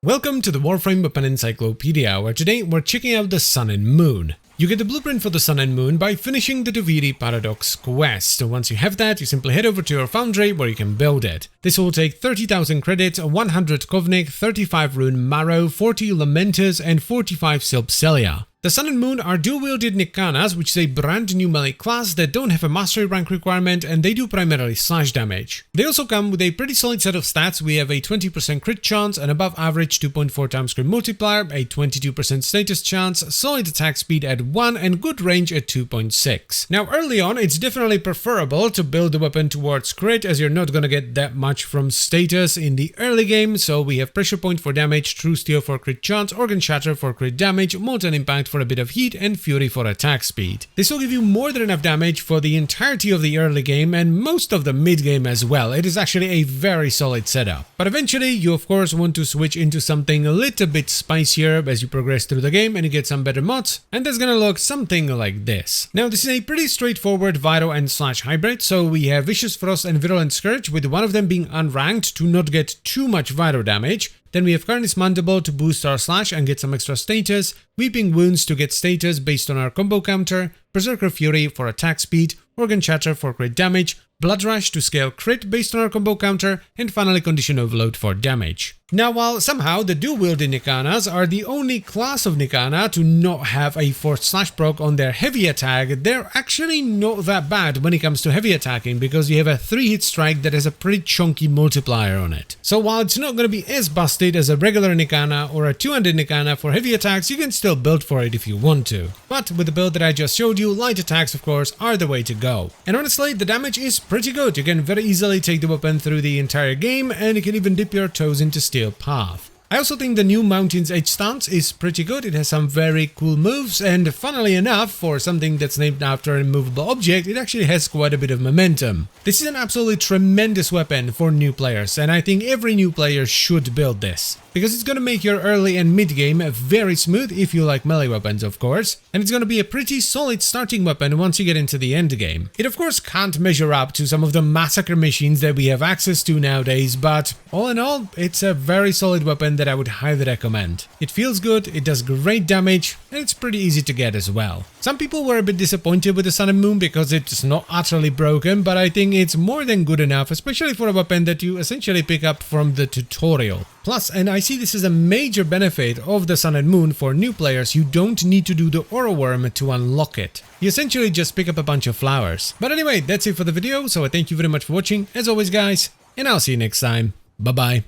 Welcome to the Warframe Weapon Encyclopedia, where today we're checking out the Sun and Moon. You get the blueprint for the Sun and Moon by finishing the Duviri Paradox quest. So once you have that, you simply head over to your foundry where you can build it. This will take 30,000 credits, 100 Kovnik, 35 Rune Marrow, 40 Lamenters, and 45 Silpcelia. The Sun and Moon are dual-wielded Nikanas, which is a brand new melee class that don't have a mastery rank requirement, and they do primarily slash damage. They also come with a pretty solid set of stats. We have a 20% crit chance, an above average 2.4 times crit multiplier, a 22% status chance, solid attack speed at 1, and good range at 2.6. Now early on, it's definitely preferable to build the weapon towards crit, as you're not gonna get that much from status in the early game. So we have Pressure Point for damage, True Steel for crit chance, Organ Shatter for crit damage, Molten Impact for a bit of heat, and Fury for attack speed. This will give you more than enough damage for the entirety of the early game and most of the mid game as well. It is actually a very solid setup. But eventually you of course want to switch into something a little bit spicier as you progress through the game and you get some better mods, and that's gonna look something like this. Now this is a pretty straightforward Viro and Slash hybrid, so we have Vicious Frost and Virulent Scourge, with one of them being unranked to not get too much Viro damage. Then we have Carni's Mandible to boost our slash and get some extra status, Weeping Wounds to get status based on our combo counter, Berserker Fury for attack speed, Organ Shatter for crit damage, Blood Rush to scale crit based on our combo counter, and finally Condition Overload for damage. Now while somehow the dual-wielded Nikanas are the only class of Nikana to not have a forced slash proc on their heavy attack, they're actually not that bad when it comes to heavy attacking, because you have a 3-hit strike that has a pretty chunky multiplier on it. So while it's not going to be as busted as a regular Nikana or a 2-handed Nikana for heavy attacks, you can still build for it if you want to. But with the build that I just showed you, light attacks of course are the way to go. And honestly, the damage is pretty good. You can very easily take the weapon through the entire game, and you can even dip your toes into steel path. I also think the new Mountain's Edge stance is pretty good. It has some very cool moves, and funnily enough, for something that's named after an immovable object, it actually has quite a bit of momentum. This is an absolutely tremendous weapon for new players, and I think every new player should build this, because it's gonna make your early and mid game very smooth if you like melee weapons of course, and it's gonna be a pretty solid starting weapon once you get into the end game. It of course can't measure up to some of the massacre machines that we have access to nowadays, but all in all, it's a very solid weapon that I would highly recommend. It feels good, it does great damage, and it's pretty easy to get as well. Some people were a bit disappointed with the Sun and Moon because it's not utterly broken, but I think it's more than good enough, especially for a weapon that you essentially pick up from the tutorial. Plus, and I see this as a major benefit of the Sun and Moon for new players, you don't need to do the Aura Worm to unlock it. You essentially just pick up a bunch of flowers. But anyway, that's it for the video, so I thank you very much for watching, as always guys, and I'll see you next time. Bye bye.